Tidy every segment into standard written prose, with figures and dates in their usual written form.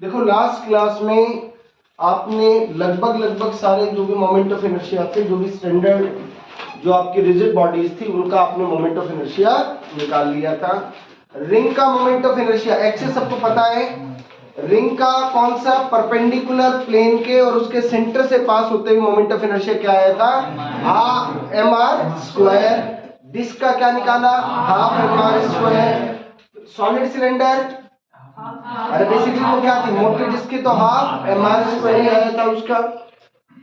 देखो last class में आपने लगभग सारे जो भी मोमेंट ऑफ इनर्शिया थे, जो भी स्टैंडर्ड जो आपकी रिजिड बॉडीज थी, उनका आपने मोमेंट ऑफ इनर्शिया निकाल लिया था। रिंग का मोमेंट ऑफ इनर्शिया एक्सिस सबको पता है। रिंग का कौन सा परपेंडिकुलर प्लेन के और उसके सेंटर से पास होते हुए मोमेंट ऑफ इनर्शिया क्या आया था? mr²। डिस्क का क्या निकाला? Half mr²। सॉलिड सिलेंडर, अरे बेसिकली वो क्या थी, मोटी डिस्क की, तो हाफ mr² ही आया था उसका।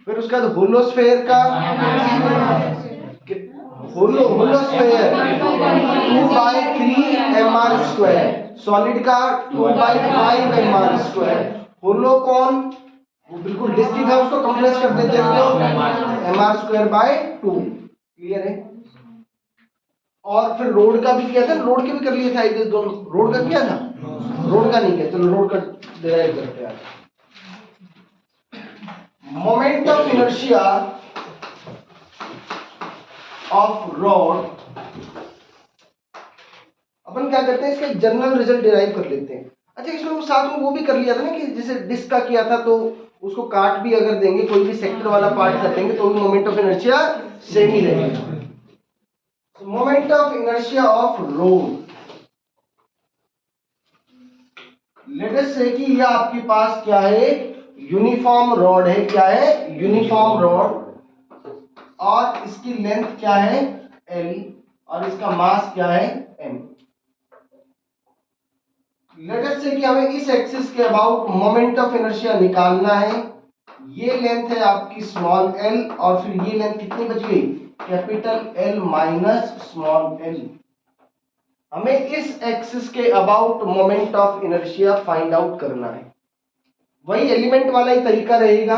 फिर उसका होलोस्फेयर का, होलोस्फेयर 2/3 mr²। सॉलिड का 2/5 mr²। होलो कौन, वो बिल्कुल डिस्क ही था, उसको कंप्रेस कर देते हैं तो mr²/2। क्लियर है? और फिर रोड का भी किया था, रोड के भी कर लिए था एक दोनों। रोड का किया था, रोड का नहीं किया। चलो रोड का डिराइव करते हैं। Moment of inertia of rod, अपन क्या करते हैं, इसका जनरल रिजल्ट डिराइव कर लेते हैं। अच्छा, इसमें वो साथ में वो भी कर लिया था ना कि जैसे डिस्क का किया था तो उसको काट भी अगर देंगे, कोई भी सेक्टर वाला पार्ट कर देंगे तो भी मोमेंट ऑफ इनर्शिया सेम ही रहेगा। Moment of inertia of road, late us say कि ये आपके पास क्या है, यूनिफॉर्म रॉड है। क्या है? Uniform rod. और इसकी लेंथ क्या है? L। और इसका मास क्या है? M। लेट अस से कि हमें इस एक्सिस के अबाउट मोमेंट ऑफ इनर्शिया निकालना है। ये लेंथ है आपकी स्मॉल l, और फिर ये लेंथ कितनी बच गई? Capital L minus small l। हमें इस एक्सिस के about moment of inertia find out करना है। वही एलिमेंट वाला ही तरीका रहेगा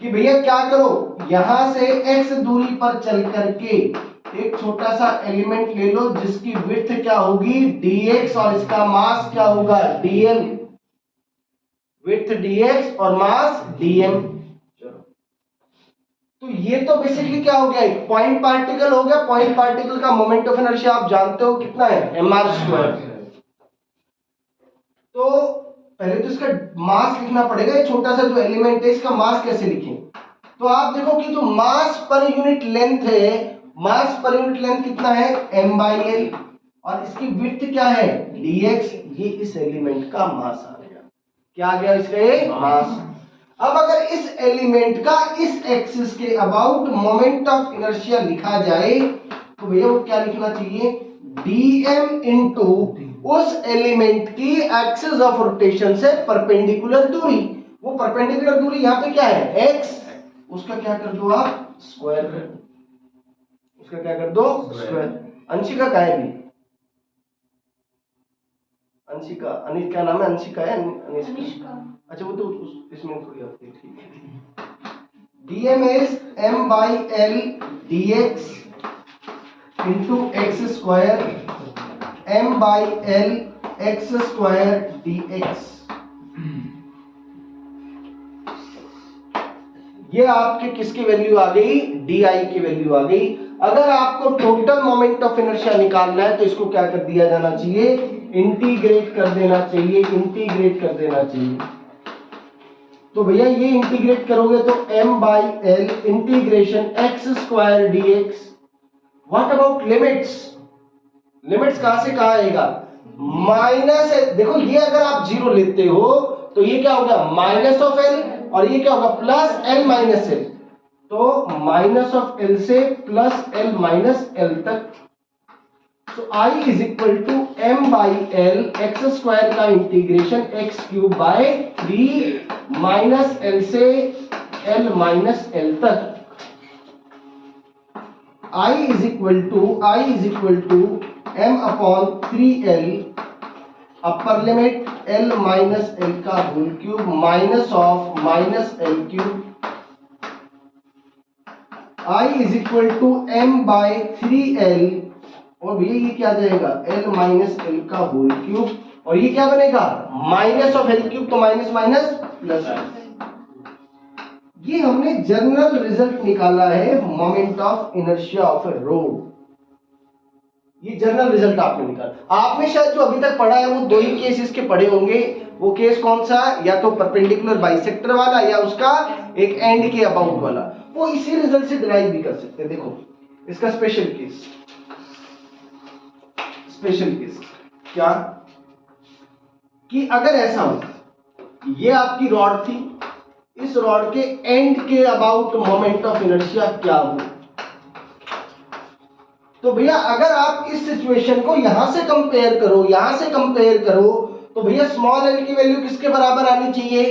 कि भैया क्या करो, यहां से x दूरी पर चल करके एक छोटा सा एलिमेंट ले लो जिसकी विड्थ क्या होगी? dx, और इसका मास क्या होगा? dm। विड्थ dx और मास dm। तो ये तो बेसिकली क्या हो गया, एक पॉइंट पार्टिकल हो गया। पॉइंट पार्टिकल का मोमेंट ऑफ इनर्शिया आप जानते हो कितना है? mr²। तो पहले तो इसका मास लिखना पड़ेगा। ये छोटा सा जो एलिमेंट है इसका मास कैसे लिखें? तो आप देखो कि जो मास पर यूनिट लेंथ है, मास पर यूनिट लेंथ कितना है? m/l। और इसकी विड्थ क्या है? dx। ये इस एलिमेंट का मास आ गया। क्या आ गया इसका? ये मास। अब अगर इस एलिमेंट का इस एक्सिस के अबाउट मोमेंट ऑफ इनर्शिया लिखा जाए तो भैया वो क्या लिखना चाहिए? dm इनटू उस एलिमेंट की एक्सिस ऑफ रोटेशन से परपेंडिकुलर दूरी। वो परपेंडिकुलर दूरी यहाँ पे क्या है? x। उसका क्या कर दो आप? स्क्वायर। उसका क्या कर दो? स्क्वायर। अंशिका का है भी, अंशिका, अनिश क्या नाम है? अंशिका है? अनिष्का। अच्छा, वो तो इसमें थोड़ी आती है। ठीक है। dm is m/l dx into x² m/l x² dx। ये आपके किसकी वैल्यू आ गई? di की वैल्यू आ गई। अगर आपको टोटल मोमेंट ऑफ इनर्शिया निकालना है तो इसको क्या कर दिया जाना चाहिए? इंटीग्रेट कर देना चाहिए। इंटीग्रेट कर देना चाहिए। तो भैया ये इंटीग्रेट करोगे तो m/l integration x² dx। What about limits? Limits कहां से कहां आएगा? माइनस। देखो ये अगर आप जीरो लेते हो तो ये क्या होगा? माइनस ऑफ l, और ये क्या होगा? Plus l minus l। तो माइनस ऑफ l से प्लस l माइनस l तक। तो I is equal to m/l x² का इंटीग्रेशन x³/3 माइनस l से l माइनस l तक। I is equal to m/3l upper limit l minus l का whole cube minus of minus l³। I is equal to m/3l, और भैया ये क्या आ जाएगा? l माइनस l का होल क्यूब, और ये क्या बनेगा? माइनस ऑफ l³, तो माइनस माइनस प्लस। ये हमने जनरल रिजल्ट निकाला है moment of inertia of A road. ये जनरल रिजल्ट आपने निकाला। आपने शायद जो अभी तक पढ़ा है वो दो ही केस इसके पढ़े होंगे। वो केस कौन सा, या तो परपेंडिकुलर बाइसेक्टर वाला या उसका एक एंड के अबाउट वाला। वो इसी रिजल्ट से डिराइव भी कर सकते हैं। देखो इसका स्पेशल केस क्या, कि अगर ऐसा हो, ये आपकी रॉड थी, इस रॉड के एंड के अबाउट मोमेंट ऑफ इनर्शिया क्या हो। तो भैया अगर आप इस सिचुएशन को यहां से कंपेयर करो, तो भैया स्मॉल एल की वैल्यू किसके बराबर आनी चाहिए?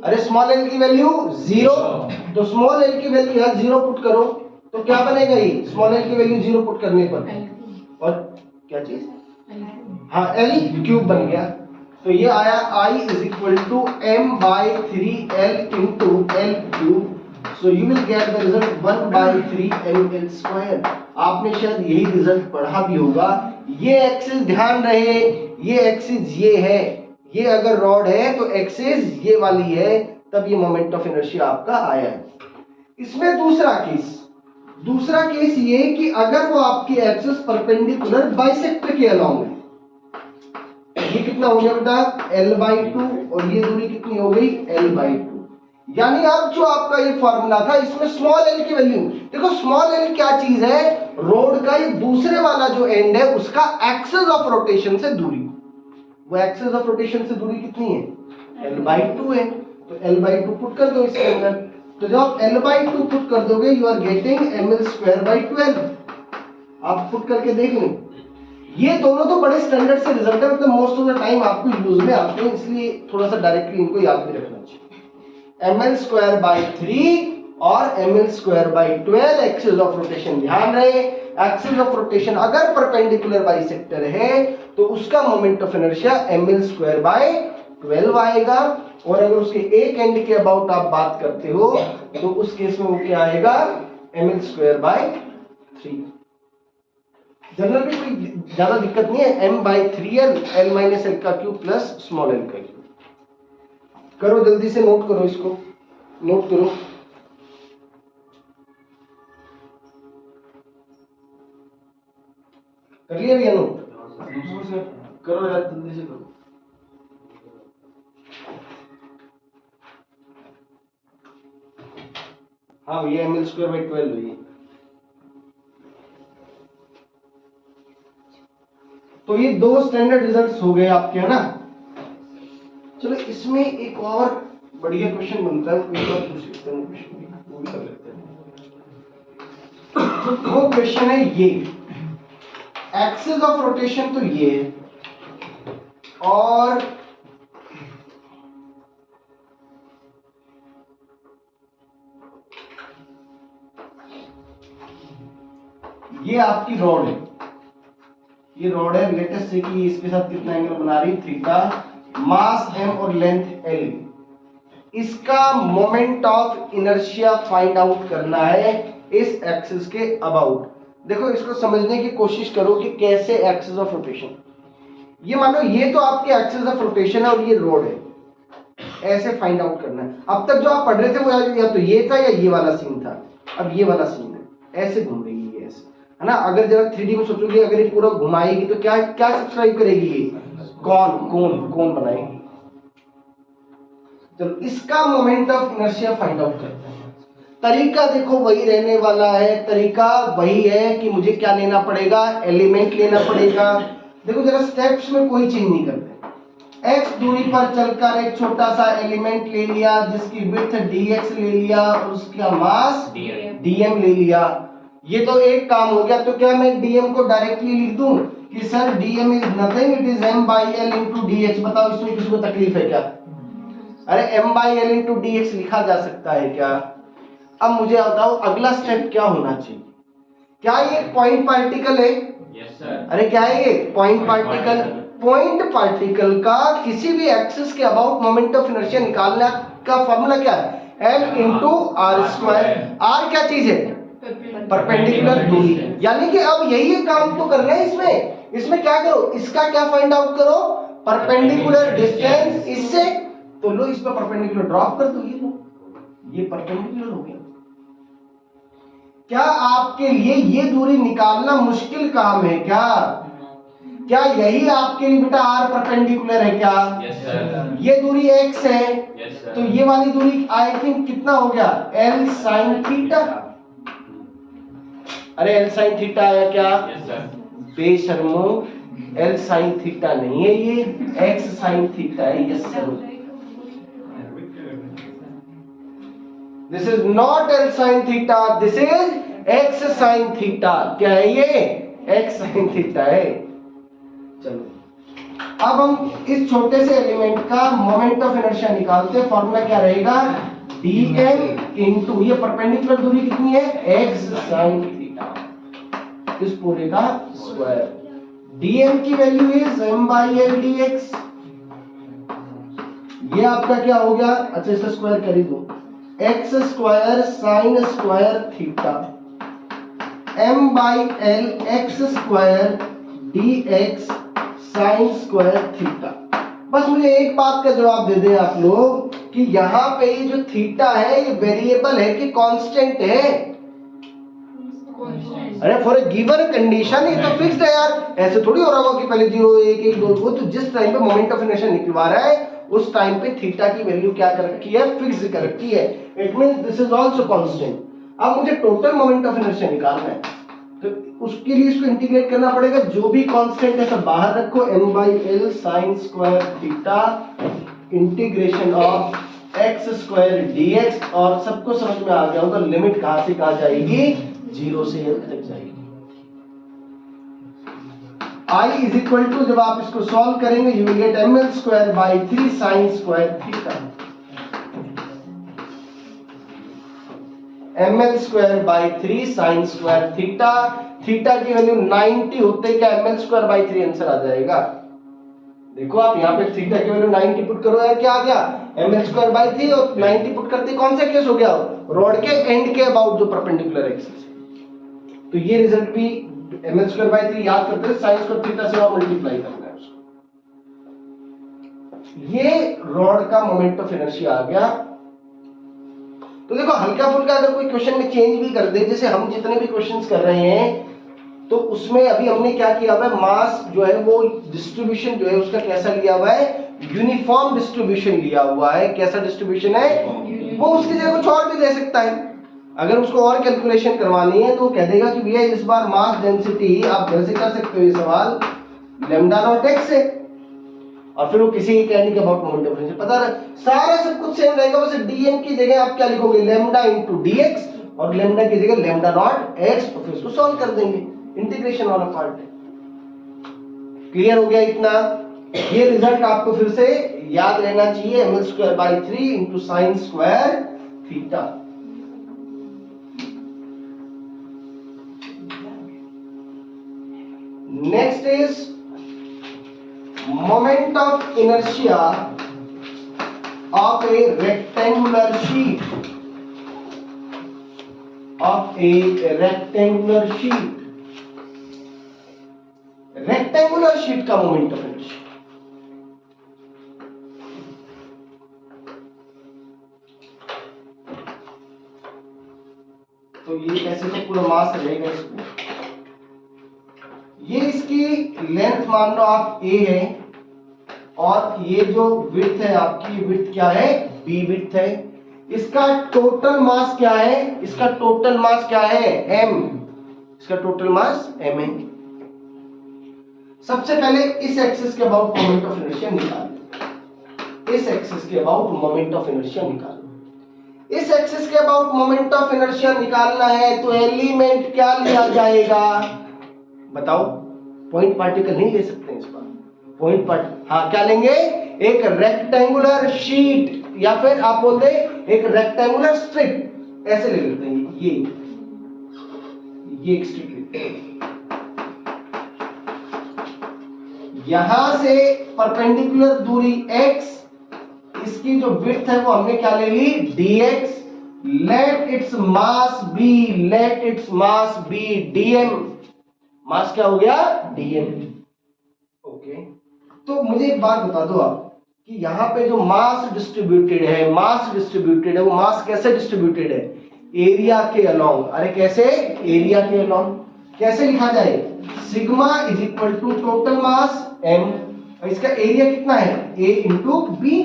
अरे स्मॉल एल की वैल्यू 0, तो स्मॉल एल की वैल्यू यहां 0 पुट करो तो क्या बनेगा? ये स्मॉल एल की वैल्यू 0 पुट करने पर, और क्या चीज, हाँ एल क्यूब बन गया। तो ये आया I is equal to m/3l into l cube. So you will get the result 1/3ml square. आपने शायद यही रिजल्ट पढ़ा भी होगा। ये एक्सिस ध्यान रहे, ये एक्सिस ये है, ये अगर रॉड है तो एक्सिस ये वाली है, तब ये मोमेंट ऑफ इनर्शिया आपका आया है। इसमें दूसरा केस ये कि अगर वो आपकी एक्सिस परपेंडिकुलर बाइसेक्टर के अलाउ है, ये कितना हो गया बेटा l/2, और ये दूरी कितनी हो गई l/2। यानी अब जो आपका ये फॉर्मूला था, इसमें स्मॉल एल की वैल्यू देखो। स्मॉल एल क्या चीज है? रोड का ये दूसरे वाला जो एंड है उसका एक्सिस ऑफ रोटेशन से दूरी। वो एक्सिस ऑफ रोटेशन से दूरी कितनी है? l/2 है। तो l/2 पुट कर दो इसके अंदर। तो जब आप l/2 पुट कर दोगे, यू आर गेटिंग ml²/12। आप पुट करके देख लें। ये दोनों तो बड़े स्टैंडर्ड से रिजल्ट है, मतलब मोस्ट ऑफ द टाइम आपको यूज में आते हैं, इसलिए थोड़ा सा डायरेक्टली इनको याद भी रखना चाहिए। ml²/3 और ml²/12 एक्सिस ऑफ रोटेशन। ध्यान रहे, एक्सिस ऑफ रोटेशन अगर परपेंडिकुलर बाइसेक्टर है तो उसका मोमेंट ऑफ इनर्शिया ml²/12 आएगा, और अगर उसके एक एंड के अबाउट आप बात करते हो तो उस केस में वो क्या आएगा? ml²/3। जनरल भी कोई ज्यादा दिक्कत नहीं है, m/3l l - l का क्यूब प्लस स्मॉल l का क्यूब। करो जल्दी से, नोट करो, इसको नोट करो। कर लिया भैया नोट? करो यार जल्दी से करो। हाँ भैया ml²/12 हुई। तो ये दो स्टैंडर्ड रिजल्ट्स हो गए आपके, है ना। चलो इसमें एक और बढ़िया क्वेश्चन बनता है, कोई बात पूछ सकते हैं, वो भी कर लेते हैं। वो क्वेश्चन है ये, एक्सिस ऑफ रोटेशन तो ये है, और ये आपकी रॉड है। ये रॉड है, लेटेस्ट से कि इसके साथ कितना एंगल बना रही है, थीटा, मास m और लेंथ l। इसका moment of inertia find out करना है इस एक्सिस के अबाउट। देखो इसको समझने की कोशिश करो कि कैसे एक्सिस ऑफ रोटेशन, ये मानो ये तो आपके एक्सिस ऑफ रोटेशन है और ये रोड है, ऐसे फाइंड आउट करना है। अब तक जो आप पढ़ रहे थे वो या तो ये था या ये वाला सीन था, अब ये वाला सीन है, ऐसे घूम रही है, ऐसे, है ना। अगर जरा 3D में सोचोगे, अगर ये पूरा घुमाएगी तो क्या क्या सब्सक्राइब करेगी? ये कौन बनाएगी। चलो इसका moment of inertia find out करते हैं। तरीका देखो वही रहने वाला है, तरीका वही है कि मुझे क्या लेना पड़ेगा, एलिमेंट लेना पड़ेगा। देखो जरा स्टेप्स में कोई चेंज नहीं करते। x दूरी पर चलकर एक छोटा सा एलिमेंट ले लिया जिसकी विड्थ dx ले लिया और उसका मास dm ले लिया। ये तो एक काम हो गया। तो क्या मैं dm को डायरेक्टली लिख दूं कि sir dm is nothing, it is m/l into dx। बताओ इसमें किसी को तकलीफ है क्या? अरे m/l into dx लिखा जा सकता है क्या? अब मुझे बताओ अगला स्टेप क्या होना चाहिए? क्या ये पॉइंट पार्टिकल है? Yes sir. अरे क्या है ये पॉइंट पार्टिकल? पॉइंट पार्टिकल का किसी भी एक्सिस के अबाउट मोमेंट ऑफ इनर्शिया निकालने का फॉर्मूला क्या है? m into r²। r क्या चीज है? परपेंडिकुलर दूरी। यानी कि अब यही काम तो करना है इसमें क्या करो, इसका क्या फाइंड आउट करो, परपेंडिकुलर डिस्टेंस इससे। तो लो इस पर परपेंडिकुलर ड्रॉप कर दो, ये लो, ये परपेंडिकुलर हो गया। क्या आपके लिए ये दूरी निकालना मुश्किल काम है क्या? क्या यही आपके लिए बेटा आर परपेंडिकुलर है क्या? Yes sir. ये दूरी x है, यस सर। तो ये वाली दूरी आई थिंक कितना हो गया? l sin theta. अरे l sin थीटा आया क्या? Yes sir. बेशर्मो, l sin थीटा नहीं है, ये x sin थीटा है। Yes sir, this is not l sin theta, this is x sin theta. क्या है ये? x sin थीटा है। चलो अब हम इस छोटे से एलिमेंट का मोमेंट ऑफ इनर्शिया निकालते हैं। फॉर्मूला क्या रहेगा? dm इनटू ये परपेंडिकुलर दूरी कितनी है? x sin थीटा, इस पूरे का स्क्वायर। dm की वैल्यू इज m/l dx। ये आपका क्या हो गया? अच्छा इसका स्क्वायर कर ही दो, x square sin square theta m/l x square dx sin square theta. बस मुझे एक बात का जवाब दे दें आप लोग कि यहाँ पे ये जो थीटा है ये वेरिएबल है कि कांस्टेंट है? अरे फॉर ए गिवन कंडीशन ये तो फिक्स्ड है यार, ऐसे थोड़ी हो रहा होगा कि पहले 0 1 1 2 2। तो जिस टाइम पे मोमेंट ऑफ इनर्शिया निकलवा रहा है उस टाइम पे थीटा की वैल्यू क्या कर रखी है? फिक्स कर रखी है। It means this is also constant. अब मुझे टोटल मोमेंट ऑफ इनर्शिया निकालना है, तो उसके लिए इसको इंटीग्रेट करना पड़ेगा। जो भी कांस्टेंट है सब बाहर रखो, m/l sin square theta integration of x square dx। और सबको समझ में आ गया होगा लिमिट कहां से कहां जाएगी? 0 से l तक जाएगी। I इज इक्वल टू, जब आप इसको सॉल्व करेंगे you will get ml square by 3 sin square theta. ml square by 3 sin square theta. Theta की वैल्यू 90 होते क्या ml स्क्वायर बाई 3 आंसर आ जाएगा? देखो आप यहाँ पे थीटा की वैल्यू 90 पुट करो यार, क्या आ गया? ml square by 3। और 90 पुट करते कौन सा केस हो गया? रॉड के एंड के अबाउट जो परपेंडिकुलर एक्सिस है। तो ये रिजल्ट भी ml स्क्वायर बाई 3 याद करते हैं, sin स्क्वायर थीटा से और मल्टीप्लाई करना है उसको। ये रॉड का मोमेंट ऑफ इनर्शिया आ गया। तो देखो हल्का फुल्का अगर कोई क्वेश्चन में चेंज भी कर दे, जैसे हम जितने भी क्वेश्चंस कर रहे हैं, तो उसमें अभी हमने क्या किया हुआ है? मास जो है वो डिस्ट्रीब्यूशन जो है उसका कैसा लिया हुआ है? यूनिफॉर्म डिस्ट्रीब्यूशन लिया हुआ है। कैसा डिस्ट्रीब्यूशन है? वो उसकी जगह कुछ और भी दे सकता है। अगर उसको और कैलकुलेशन करवानी है तो कह देगा कि भैया इस बार मास डेंसिटी, आप घर से कर सकते हो ये सवाल, लैम्डा नॉट x है, और फिर वो किसी एक एंड के अबाउट मोमेंट ऑफ इनर्शिया पता रहे, सारा सब कुछ सेम रहेगा। बस dm की जगह आप क्या लिखोगे? लैम्डा इनटू dx, और लैम्डा की जगह लैम्डा नॉट x, और फिर उसको सॉल्व कर देंगे। इंटीग्रेशन वाला पार्ट है। क्लियर हो गया इतना? ये रिजल्ट आपको फिर से याद रहना चाहिए, ml square by 3 into sin square theta. Next is moment of inertia of a rectangular sheet, of a rectangular sheet, rectangular sheet का moment of inertia। तो ये कैसे तो पूरा मास रहेगा इसको, ये इसकी लेंथ मान लो आप a है, और ये जो विड्थ है आपकी, विड्थ क्या है? b विड्थ है। इसका टोटल मास क्या है? इसका टोटल मास क्या है? m। इसका टोटल मास m है। सबसे पहले इस एक्सिस के अबाउट मोमेंट ऑफ इनर्शिया निकालो। इस एक्सिस के अबाउट मोमेंट ऑफ इनर्शिया निकालो। इस एक्सिस के अबाउट मोमेंट ऑफ इनर्शिया निकालना है तो एलिमेंट क्या लिया जाएगा? बताओ। पॉइंट पार्टिकल नहीं ले सकते इस बार। पॉइंट पार्ट, हाँ क्या लेंगे? एक रेक्टेंगुलर शीट, या फिर आप बोल दे एक रेक्टेंगुलर स्ट्रिप, ऐसे ले लेते हैं। ये एक स्ट्रिप लेते हैं। यहां से परपेंडिकुलर दूरी x, इसकी जो विड्थ है वो हमने क्या ले ली? dx। Let its mass be, let its mass be dm। Mass क्या हो गया? dm। ओके, तो मुझे एक बात बता दो आप कि यहाँ पे जो मास डिस्ट्रीब्यूटेड है, वो मास कैसे डिस्ट्रीब्यूटेड है? एरिया के अलोंग। अरे कैसे? एरिया के अलोंग। कैसे लिखा जाए? Sigma is equal to total mass m, और इसका एरिया कितना है? a into B.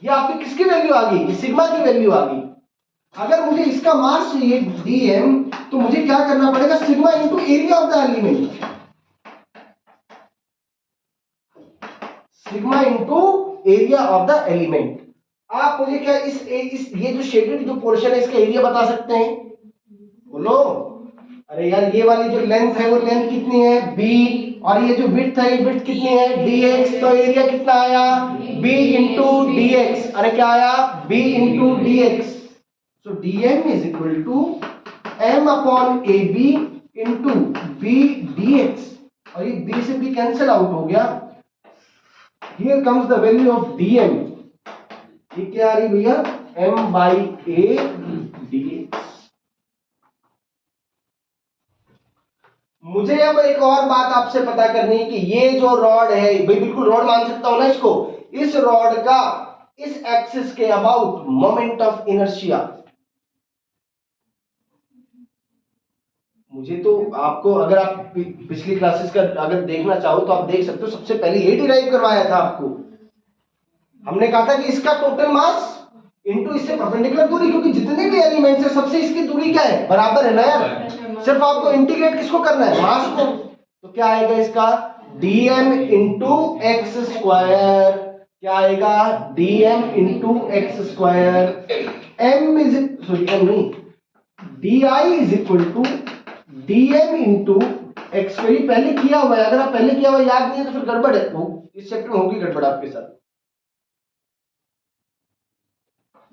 ये आपकी किसकी वैल्यू आ गई? सिग्मा की वैल्यू आ गई। अगर मुझे इसका मास चाहिए dm, तो मुझे क्या करना पड़ेगा? Sigma into area of the element, sigma into area of the element. आप मुझे क्या इस ये जो शेडेड जो पोर्शन है इसका एरिया बता सकते हैं? बोलो। अरे यार ये वाली जो लेंथ है वो लेंथ कितनी है? b, और ये जो विड्थ है ये विड्थ कितनी है? dx। तो एरिया कितना आया? b into dx। अरे क्या आया? b into dx। So dm is equal to m upon ab into b dx, और ये b से b कैंसिल आउट हो गया। Here comes the value of dm। ये क्या आ रही भैया? m by a dx। मुझे अब एक और बात आपसे पता करनी है कि ये जो रॉड है, भाई बिल्कुल रॉड मान सकता हूं ना इसको, इस रॉड का इस एक्सिस के अबाउट मोमेंट ऑफ इनर्शिया। मुझे तो आपको, अगर आप पिछली क्लासेस का अगर देखना चाहो तो आप देख सकते हो, सबसे पहले ये डिराइव करवाया था आपको। हमने कहा था कि इसका टोटल मास इनटू इससे परपेंडिकुलर दूरी, क्योंकि जितने भी एलिमेंट्स है सबसे इसकी दूरी क्या है? बराबर है ना यार। सिर्फ आपको इंटीग्रेट किसको करना है? मास को। तो क्या आएगा इसका? dm into X square. क्या आएगा? dm into X square. m is sorry m नहीं, di is equal to dm into X. पहले किया हुआ है, अगर आप पहले किया हुआ याद नहीं है तो फिर गड़बड़ है, इस चैप्टर में होगी गड़बड़ आपके साथ।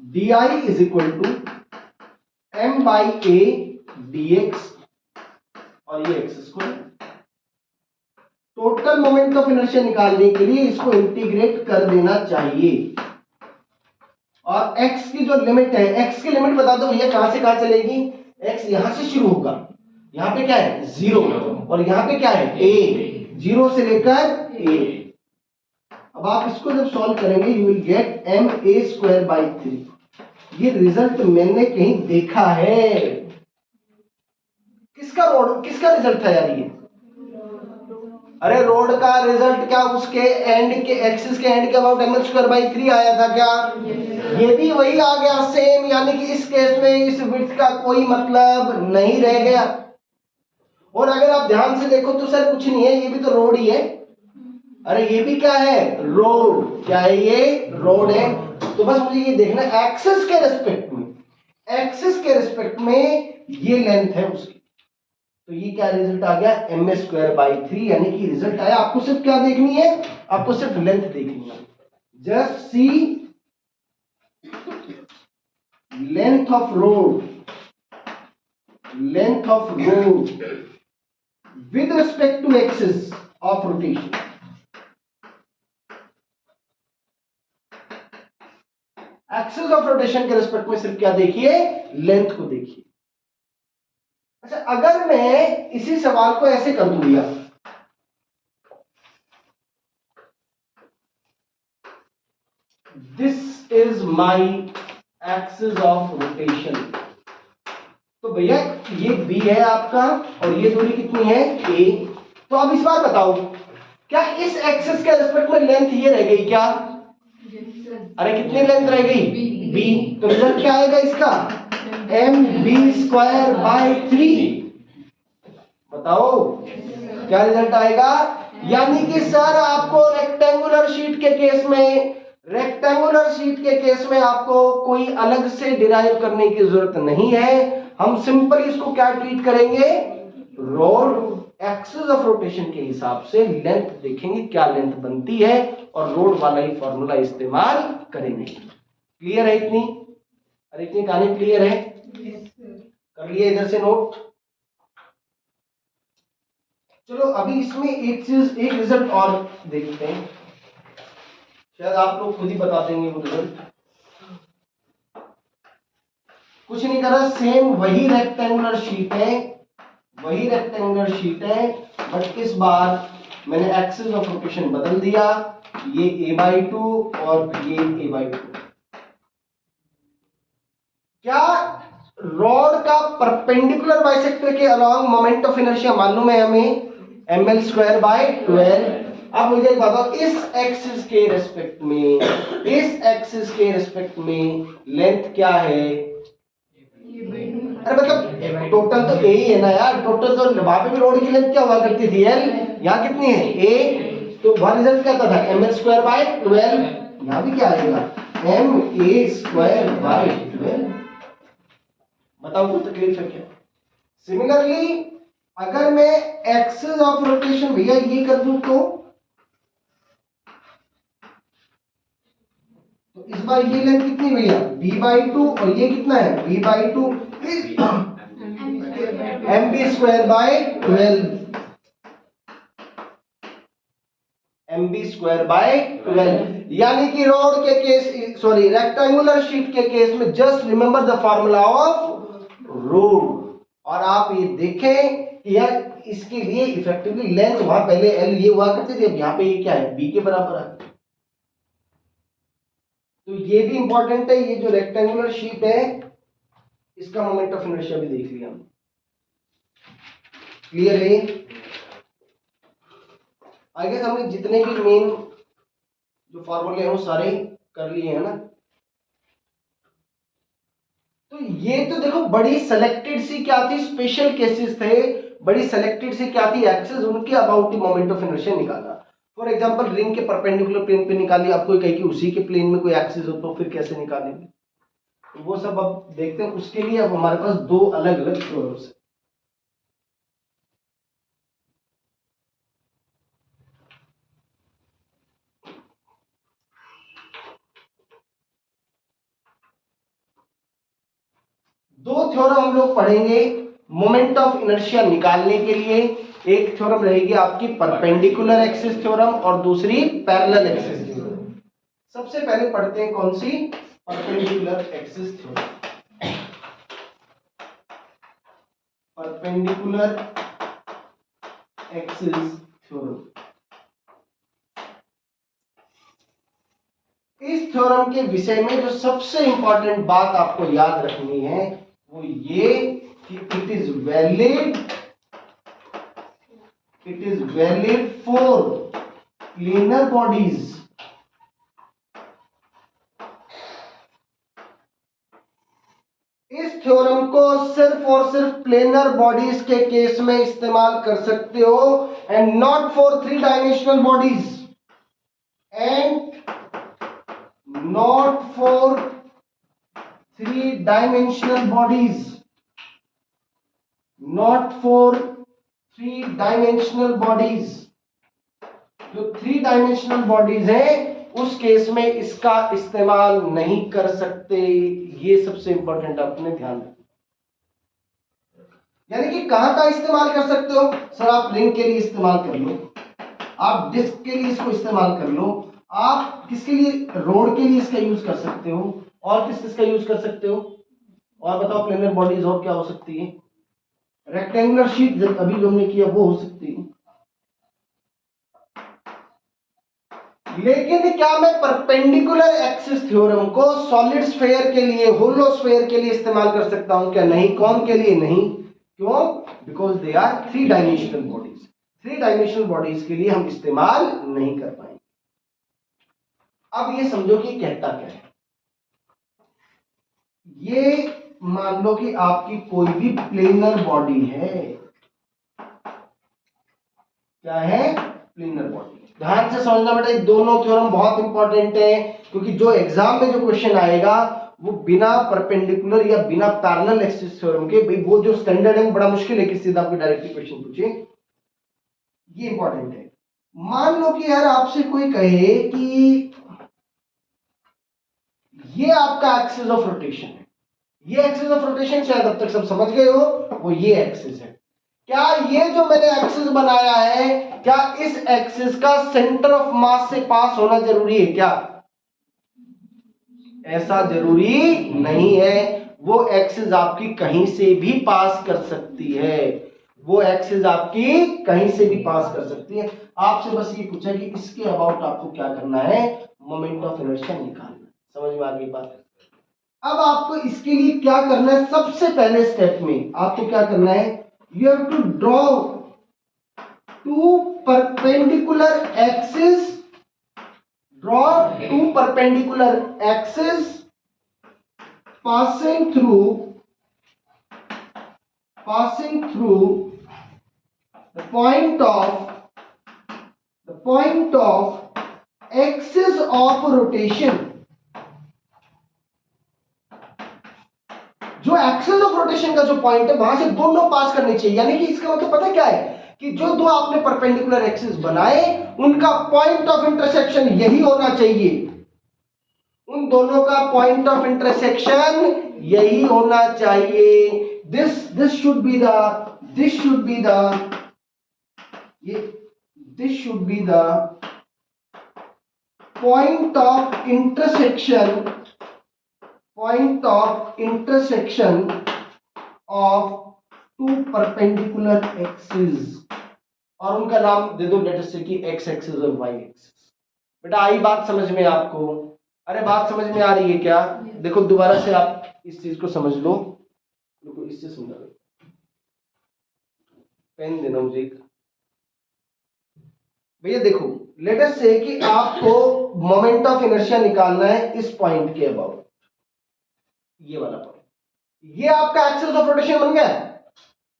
di is equal to m by a dx, और ये X square. Total moment of inertia निकालने के लिए इसको इंटीग्रेट कर देना चाहिए। और x की जो लिमिट है, x की लिमिट बता दो भैया, कहां से कहां चलेगी? x यहां से शुरू होगा, यहां पे क्या है? 0, और यहां पे क्या है? a, 0 से लेकर a। अब आप इसको जब सॉल्व करेंगे you will get ma square by 3। ये रिजल्ट मैंने कहीं देखा है। किसका रिजल्ट था यार ये? अरे रोड का रिजल्ट क्या उसके एंड के एक्सिस के एंड के अबाउट ml स्क्वायर बाई 3 आया था क्या? ये भी वही आ गया सेम, यानी कि इस केस में इस विड्थ का कोई मतलब नहीं रह गया। और अगर आप ध्यान से देखो तो सर कुछ नहीं है, ये भी तो रोड ही है। अरे ये भी क्या है? रोड। क्या है ये? रोड है। तो बस मुझे ये देखना एक्सिस के रिस्पेक्ट में, एक्सिस के रिस्पेक्ट में ये लेंथ है उसकी। तो ये क्या रिजल्ट आ गया? एम स्क्वायर बाई 3, यानी कि रिजल्ट आया। आपको सिर्फ क्या देखनी है? आपको सिर्फ लेंथ देखनी है। Just see length of rod, length of rod with respect to axis of rotation. Axis of rotation के रिस्पेक्ट में सिर्फ क्या देखिए? लेंथ को देखिए। अच्छा, अगर मैं इसी सवाल को ऐसे कर दूं भैया, this is my axis of rotation, तो भैया ये b है आपका और ये दूरी कितनी है? a। तो अब इस बार बताओ, क्या इस एक्सिस के रिस्पेक्ट में लेंथ ये रह गई क्या? अरे कितनी लेंथ रह गई? b। तो रिजल्ट क्या आएगा इसका? mb square by 3। बताओ क्या रिजल्ट आएगा? यानी कि सर आपको रेक्टेंगुलर शीट के केस में, रेक्टेंगुलर शीट के केस में आपको कोई अलग से डिराइव करने की जरूरत नहीं है। हम सिंपल इसको क्या ट्रीट करेंगे? रोड एक्सिस ऑफ रोटेशन के हिसाब से लेंथ देखेंगे क्या लेंथ बनती है, और रोड वाला ही फॉर्मूला इस्तेमाल करेंगे। क्लियर है इतनी? अरे इतनी कहानी क्लियर है? कर लिए इधर से नोट? चलो अभी इसमें एक चीज, एक रिजल्ट और देखते हैं, शायद आप लोग खुद ही बता देंगे वो रिजल्ट। कुछ नहीं करा, सेम वही रेक्टेंगुलर शीट है, वही रेक्टेंगुलर शीट है, बट इस बार मैंने एक्सिस ऑफ रोटेशन बदल दिया। ये a/2 और ये a/2। क्या रॉड का परपेंडिकुलर बाइसेक्टर के अलोंग मोमेंट ऑफ इनर्शिया मालूम है हमें ml²/12। अब मुझे एक बताओ, इस एक्सिस के रेस्पेक्ट में लेंथ क्या है? अरे मतलब टोटल तो ए ही है ना यार, टोटल तो वहां पे भी रोड की लेंथ क्या हुआ करती थी एल, यहाँ कितनी है ए, तो वहां रिजल्ट क्या था ml²/12, यहाँ भी क्या आएगा ma²/12। बताओ कोई तकलीफ है क्या? सिमिलरली अगर मैं एक्सिस ऑफ रोटेशन भैया ये कर दूं तो इस बार ये लेंथ कितनी भैया b/2 और ये कितना है b/2 mb²/12 mb²/12 यानी कि रोड के केस सॉरी रेक्टेंगुलर शीट के केस में just remember the formula of road. और आप ये देखें कि यार इसके लिए इफेक्टिवली लेंथ वहां पहले एल ये हुआ करती थी, अब यहाँ पे ये क्या है बी के बराबर है। तो ये भी इंपॉर्टेंट है, ये जो रेक्टेंगुलर शीट है इसका मोमेंट ऑफ इनर्शिया भी देख लिया। क्लियर है? आई गेस हमने जितने भी मेन जो फॉर्मूले हैं वो सारे कर लिए हैं ना। तो ये तो देखो बड़ी सेलेक्टेड सी क्या थी, स्पेशल केसेस थे, बड़ी सेलेक्टेड सी क्या थी एक्सेस, उनके about the moment of inertia निकालना। फॉर एग्जांपल रिंग के परपेंडिकुलर प्लेन पे निकालिए, आपको कहे कि उसी के प्लेन में कोई एक्सिस हो तो फिर कैसे निकालेंगे, वो सब अब देखते हैं। उसके लिए अब हमारे पास दो अलग अलग थ्योरम्स है। दो थ्योरम हम लोग पढ़ेंगे मोमेंट ऑफ इनर्शिया निकालने के लिए। एक थ्योरम रहेगी आपकी परपेंडिकुलर एक्सिस थ्योरम और दूसरी पैरेलल एक्सिस थ्योरम। सबसे पहले पढ़ते हैं कौन सी, perpendicular axis theorem. Perpendicular axis theorem, इस थ्योरम के विषय में जो सबसे इंपॉर्टेंट बात आपको याद रखनी है वो ये कि it is valid for planar bodies. इस थ्योरम को सिर्फ और सिर्फ प्लेनर बॉडीज के केस में इस्तेमाल कर सकते हो and not for 3 dimensional bodies and not for 3-dimensional bodies, not for 3-dimensional bodies। जो 3-dimensional bodies है उस केस में इसका इस्तेमाल नहीं कर सकते, ये सबसे इंपॉर्टेंट आपने ध्यान रखना। यानी कि कहां का इस्तेमाल कर सकते हो सर, आप रिंग के लिए इस्तेमाल कर लो, आप डिस्क के लिए इसको इस्तेमाल कर लो, आप किसके लिए रोड के लिए इसका यूज कर सकते हो, और किसका यूज कर सकते हो, और बताओ प्लेनर बॉडीज और क्या हो सकती है, रेक्टेंगुलर शीट अभी जो हमने किया वो हो सकती है। लेकिन क्या मैं परपेंडिकुलर एक्सिस थ्योरम को सॉलिड स्फीयर के लिए, होलो स्फीयर के लिए इस्तेमाल कर सकता हूं क्या? नहीं। कौन के लिए नहीं? क्यों? Because they are three dimensional bodies. Three dimensional bodies के लिए हम इस्तेमाल नहीं कर पाएंगे। अब ये समझो कि कहता क्या है, ये मान लो कि आपकी कोई भी प्लेनर बॉडी है, क्या है? Planar body. ध्यान से समझना बेटा, दोनों थ्योरम बहुत इंपॉर्टेंट है क्योंकि जो एग्जाम में जो क्वेश्चन आएगा वो बिना परपेंडिकुलर या बिना पैरेलल एक्सिस थ्योरम के, भाई वो जो स्टैंडर्ड है बड़ा मुश्किल है कि सीधा आपको डायरेक्टली क्वेश्चन पूछे, ये इंपॉर्टेंट है। मान लो कि यार आपसे कोई कहे कि ये आपका एक्सिस ऑफ रोटेशन है, ये एक्सिस ऑफ रोटेशन शायद अब तक सब समझ गए हो, वो ये एक्सिस है। क्या ये जो मैंने एक्सिस बनाया है, क्या इस एक्सिस का सेंटर ऑफ मास से पास होना जरूरी है क्या? ऐसा जरूरी नहीं है, वो एक्सिस आपकी कहीं से भी पास कर सकती है, वो एक्सिस आपकी कहीं से भी पास कर सकती है। आपसे बस ये पूछा कि इसके अबाउट आपको क्या करना है, मोमेंट ऑफ इनर्शिया निकालना। समझ में आ गई बात? अब आपको इसके लिए क्या करना है, सबसे पहले स्टेप में आपको क्या करना है, you have to draw two perpendicular axis, draw two perpendicular axis passing through the point of axis of rotation, जो एक्सिस ऑफ रोटेशन का जो पॉइंट है वहां से दोनों पास करने चाहिए। यानी कि इसका मतलब पता क्या है कि जो दो आपने परपेंडिकुलर एक्सिस बनाए उनका पॉइंट ऑफ इंटरसेक्शन यही होना चाहिए, उन दोनों का पॉइंट ऑफ इंटरसेक्शन यही होना चाहिए। This should be the point of intersection of two perpendicular axis, और उनका नाम दे दो लेट अस से कि एक्स एक्सिस और वाई एक्सिस। बेटा आई बात समझ में आपको? अरे बात समझ में आ रही है क्या? देखो दोबारा से आप इस चीज को समझ लो, देखो इससे समझा लो, पेन देना मुझे एक। भैया देखो लेट अस से कि आपको मोमेंट ऑफ इनर्शिया निकालना है इस पॉइंट के अबाउट, ये वाला पॉइंट, ये आपका एक्सिस ऑफ रोटेशन बन गया।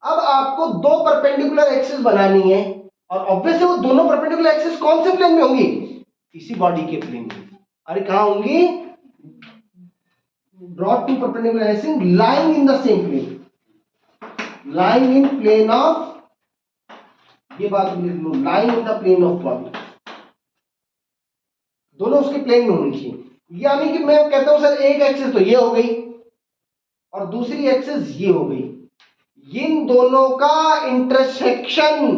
अब आपको दो परपेंडिकुलर एक्सिस बनानी है, और ऑब्वियसली वो दोनों परपेंडिकुलर एक्सिस कौन से प्लेन में होंगी? इसी बॉडी के प्लेन में। अरे कहां होंगी? Draw two perpendicular axis lying in the same plane, lying in plane of, ये बात लिख लो, lying in the plane of body, दोनों उसके प्लेन में होनी चाहिए। यानी कि मैं कहता हूं सर एक एक्सिस तो ये हो गई और दूसरी एक्सिस ये हो गई, इन दोनों का इंटरसेक्शन,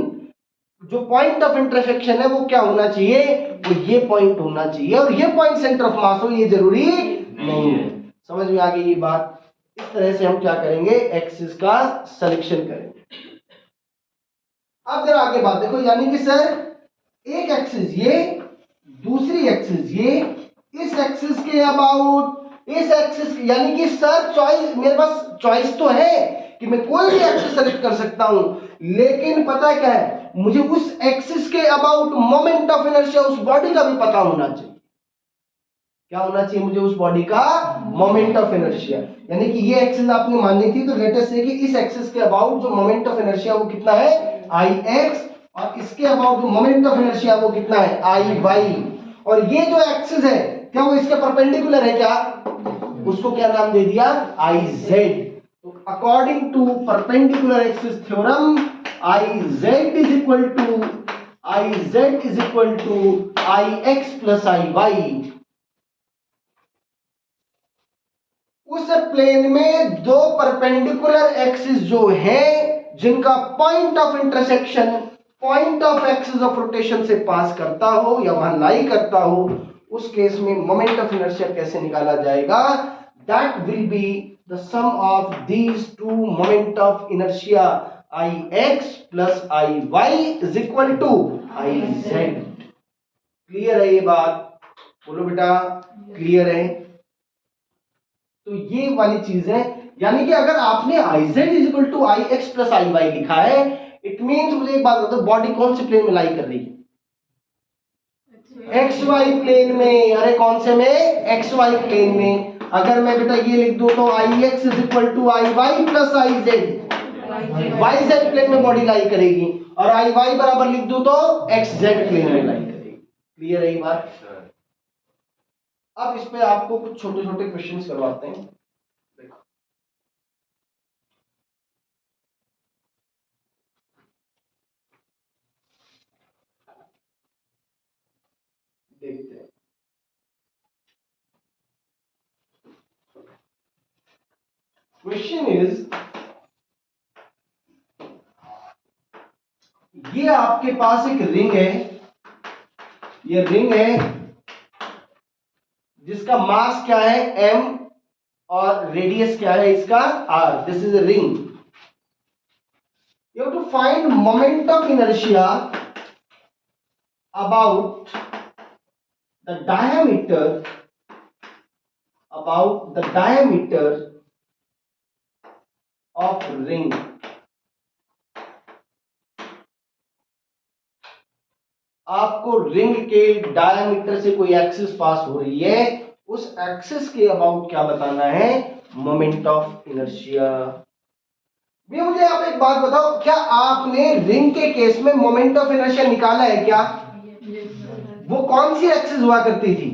जो पॉइंट ऑफ इंटरसेक्शन है वो क्या होना चाहिए? वो ये पॉइंट होना चाहिए, और ये पॉइंट सेंटर ऑफ मास हो ये जरूरी नहीं है। समझ में आ गई ये बात? इस तरह से हम क्या करेंगे, एक्सिस का सिलेक्शन करेंगे। अब जरा आगे बात देखो, यानी कि सर एक एक्सिस ये, दूसरी एक्सिस ये, इस एक्सिस के अबाउट इस एक्सिस, यानी कि सर चॉइस, मेरे पास चॉइस तो है कि मैं कोई भी एक्सिस सेलेक्ट कर सकता हूं, लेकिन पता क्या है, मुझे उस एक्सिस के अबाउट मोमेंट ऑफ इनर्शिया उस बॉडी का भी पता होना चाहिए। क्या होना चाहिए मुझे? उस बॉडी का मोमेंट ऑफ इनर्शिया। यानी कि ये एक्सिस आपने मानी थी, तो लेट अस से कि इस एक्सिस के अबाउट जो मोमेंट ऑफ इनर्शिया वो कितना है, आई एक्स, और इसके अबाउट जो मोमेंट ऑफ इनर्शिया वो कितना है, आई वाई। और ये जो एक्सिस है क्या वो इसके परपेंडिकुलर है क्या? उसको क्या नाम दे दिया, आई जेड। तो according to perpendicular axis theorem, I Z is equal to I X plus I Y. उस प्लेन में दो परपेंडिकुलर एक्सिस जो हैं जिनका point of intersection point of axis of rotation से पास करता हो या वहां लाई करता हो, उस केस में मोमेंट ऑफ इनर्शिया कैसे निकाला जाएगा? That will be the sum of these two moment of inertia I X plus I Y is equal to I Z. Clear है ये बात? बोलो बेटा क्लियर है? तो ये वाली चीज है, यानी कि अगर आपने I Z is equal to I X plus I Y लिखा है, इट मीन्स, मुझे एक बात बताओ, बॉडी कौन से प्लेन में लाई कर रही है? एक्स वाई प्लेन में। अरे कौन से में? एक्स वाई प्लेन में। अगर मैं बेटा ये लिख दूं तो I x is equal to I y plus I z, y z plane में बॉडी लाई करेगी, और आई वाई बराबर लिख दूं तो एक्स जेड प्लेन में लाई करेगी। क्लियर है ये बात? अब इस पे आपको कुछ छोटे छोटे क्वेश्चंस करवाते हैं। देखो देखते हैं। क्वेश्चन इज, ये आपके पास एक रिंग है, ये रिंग है जिसका मास क्या है, m, और रेडियस क्या है इसका, r। This is a ring. You have to find moment of inertia about the diameter about the diameter of ring. आपको रिंग के डायमीटर से कोई एक्सिस पास हो रही है, उस एक्सिस के अबाउट क्या बताना है, मोमेंट ऑफ इनर्शिया। भैया मुझे आप एक बात बताओ, क्या आपने रिंग के केस में मोमेंट ऑफ इनर्शिया निकाला है क्या? वो कौन सी एक्सिस हुआ करती थी?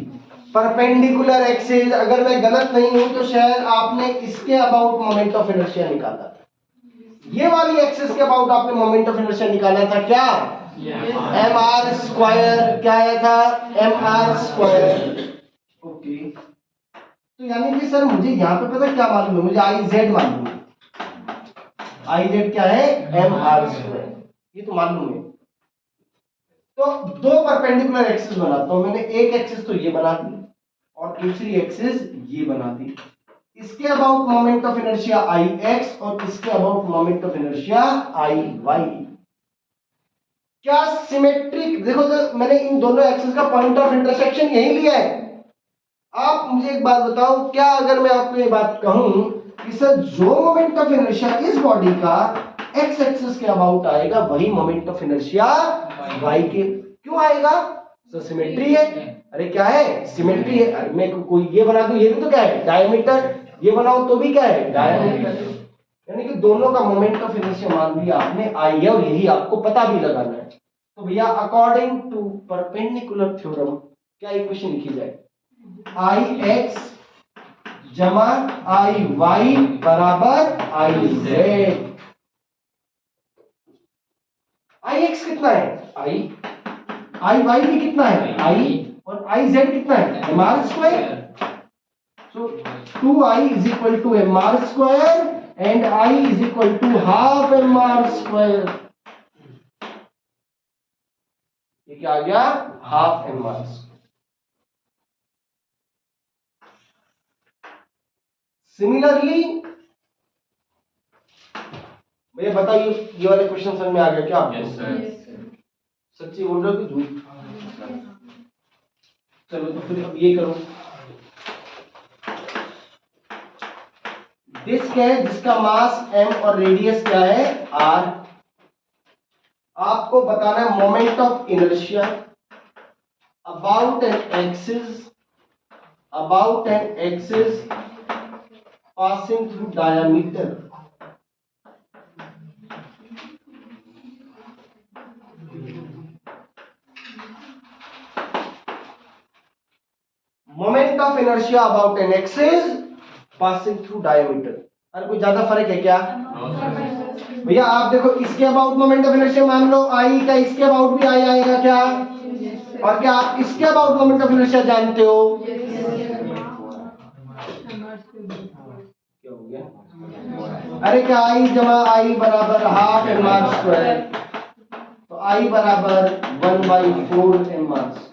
Perpendicular axis. अगर मैं गलत नहीं हूं तो शायद आपने इसके अबाउट मोमेंट ऑफ इनर्शिया निकाला था, ये वाली एक्सिस के अबाउट आपने मोमेंट ऑफ इनर्शिया निकाला था क्या? M R square. क्या आया था? M R square. ओके, तो यानी कि सर मुझे यहाँ पे पता क्या मालूम है, मुझे आई जेड मालूम है। आई जेड क्या है? एम आर स्क्वायर, ये तो मालूम है। तो दो परपेंडिकुलर एक्सिस बनाता हूं मैंने, एक एक्सिस तो ये बना दी और दूसरी एक्सिस ये बना दी। इसके about moment of inertia I X और इसके about moment of inertia I Y. क्या सिमेट्रिक? देखो तो मैंने इन दोनों एक्सिस का पॉइंट ऑफ इंटरसेक्शन यही लिया है। आप मुझे एक बात बताओ, क्या अगर मैं आपको ये बात कहूं कि सर जो मोमेंट ऑफ इनर्शिया इस बॉडी का एक्स एक्सिस के अबाउट आएगा वही मोमेंट ऑफ इनर्शिया वाई के, क्यों आएगा? सर सिमेट्री है। अरे क्या है? सिमेट्री है। अरे मैं कोई ये बना दूं, ये भी तो क्या है? डायमीटर। ये बनाओ तो भी क्या है? डायमीटर। यानी कि दोनों का मोमेंट ऑफ इनर्शिया मान लिया आपने आई है, और यही आपको पता भी लगाना है। तो भैया अकॉर्डिंग टू परपेंडिकुलर थ्योरम क्या इक्वेशन लिखी जाए? आई एक्स जमा आई वाई बराबर आई जेड। आई एक्स कितना है? आई वाई भी कितना है? आई, और आई जेड कितना है? M R square. So 2i is equal to mr square and I is equal to half mr square। ये क्या आ गया? Half mr square। सिमिलरली भैया बताइए, ये वाले क्वेश्चन समझ में आ गया क्या आपको? yes, sir। सच्ची बोल रहे हो कि झूठ? चलो तो फिर अब ये करो, डिस्क है जिसका मास m और रेडियस क्या है? r। आपको बताना है moment of inertia about an axis passing through diameter. Moment of inertia about an axis passing through diameter. अरे कोई ज्यादा फर्क है क्या? भैया आप देखो, इसके अबाउट मोमेंट ऑफ इनर्शिया मान लो आई का, इसके अबाउट भी आई आएगा क्या? और क्या आप इसके अबाउट मोमेंट ऑफ इनर्शिया जानते हो? क्या हो गया? अरे क्या आई जमा आई बराबर हाफ एम आर स्क्वायर, तो आई बराबर 1/4 एम आर स्क्वायर।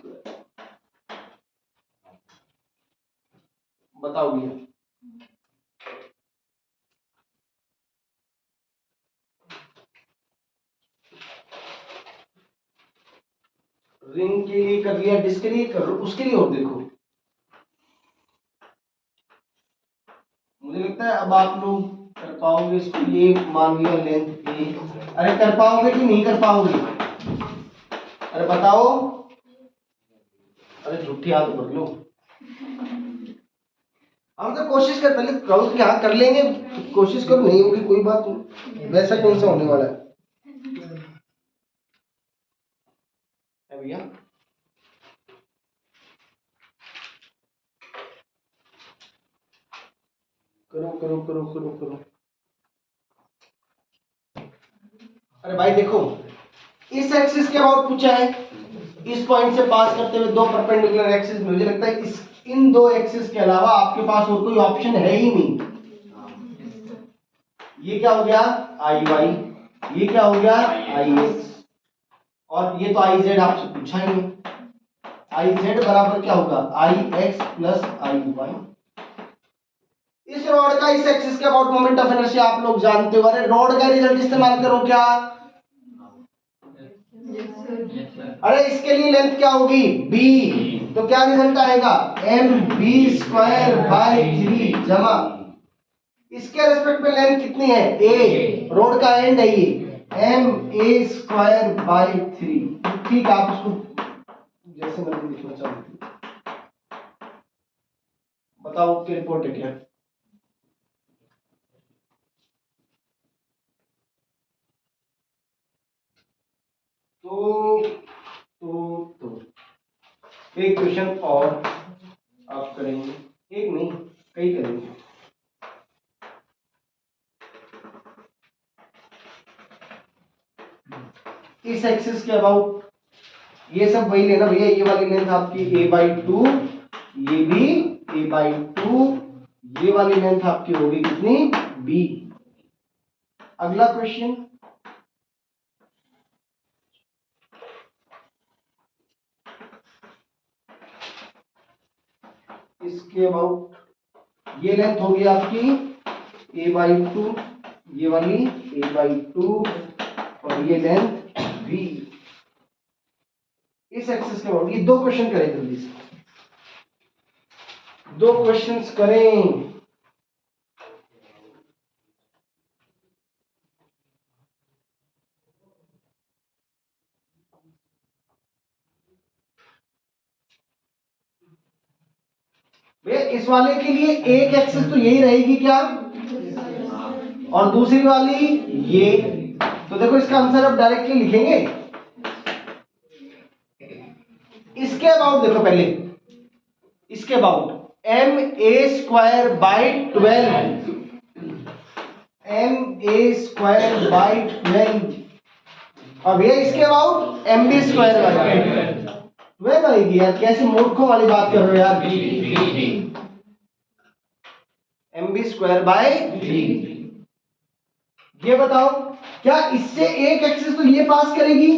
बताओ भैया, रिंग के लिए कर लिया, डिस्क के लिए कर लो, उसके लिए और देखो। मुझे लगता है अब आप लोग कर पाओगे इसको। ये मान लिया लेंथ ए। अरे कर पाओगे कि नहीं कर पाओगे? अरे बताओ। अरे झूठी हाथ कर लो। हम तो कोशिश कर, पहले कहो कि हाँ कर लेंगे, कोशिश करो, नहीं होगी कोई बात नहीं, वैसा कौन सा होने वाला है भैया। करो करो करो करो करो। अरे भाई देखो, इस एक्सिस के अबाउट पूछा है, इस पॉइंट से पास करते हुए दो परपेंडिकुलर एक्सिस। मुझे लगता है इस इन दो एक्सिस के अलावा आपके पास और कोई ऑप्शन है ही नहीं। ये क्या हो गया? आई वाई। ये क्या हो गया? आई एक्स। और ये तो आई जेड आपसे पूछा ही नहीं। आई जेड बराबर क्या होगा? आई एक्स प्लस आई वाई। इस रॉड का इस एक्सिस के अबाउट मोमेंट ऑफ इनर्शिया आप लोग जानते हो। अरे रॉड का रिजल्ट इस्तेमाल करो क्या? अरे इसके लिए लेंथ क्या होगी? बी। तो क्या रिजल्ट आएगा, MB² जमा इसके रेस्पेक्ट में लेंथ कितनी है, A, रोड का एंड है ये, MA²/3। ठीक, आप उसको जैसे मैंने लिखना चाहूँ, बताओ आपकी रिपोर्ट है क्या। तो एक क्वेश्चन और आप करेंगे, एक नहीं कई करेंगे। इस एक्सिस के अबाउट ये सब वही लेना भैया, ये वाली लेंथ आपकी A/2, ये भी A/2, ये वाली लेंथ आपकी होगी कितनी, B। अगला क्वेश्चन, इसके अबाउट ये लेंथ होगी आपकी A/2, ये वाली A/2 और ये लेंथ B। इस एक्सिस के अबाउट ये दो क्वेश्चन करें, जल्दी से दो क्वेश्चंस करें। भैया इस वाले के लिए एक एक्सिस तो यही रहेगी क्या, और दूसरी वाली ये, तो देखो इसका आंसर अब डायरेक्टली लिखेंगे। इसके अबाउट देखो पहले, इसके अबाउट MA²/12, MA²/12 और भैया इसके अबाउट MB²/12 आएगी यार, कैसे मूर्खों वाली बात कर रहे हो यार, MB²/3। ये बताओ क्या इससे एक एक्सिस तो ये पास करेगी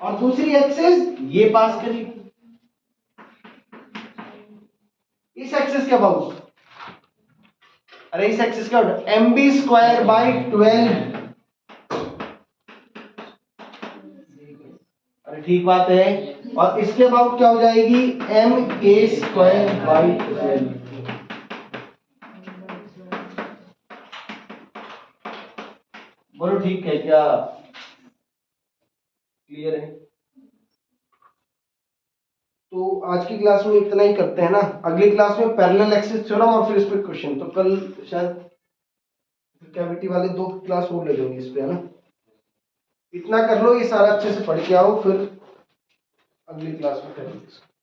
और दूसरी एक्सिस ये पास करेगी, इस एक्सिस के अबाउट, अरे इस एक्सिस के अबाउट MB²/12। अरे ठीक बात है, और इसके अबाउट क्या हो जाएगी, MA²/12। बोलो ठीक है क्या, क्लियर है। तो आज की क्लास में इतना ही करते हैं ना, अगली क्लास में पैरेलल एक्सिस थ्योरम और फिर इस पे क्वेश्चन, तो कल शायद कैविटी वाले दो क्लास और ले लेंगे इस पे, है ना। इतना कर लो, ये सारा अच्छे से पढ़ के आओ, फिर अगली क्लास में करेंगे।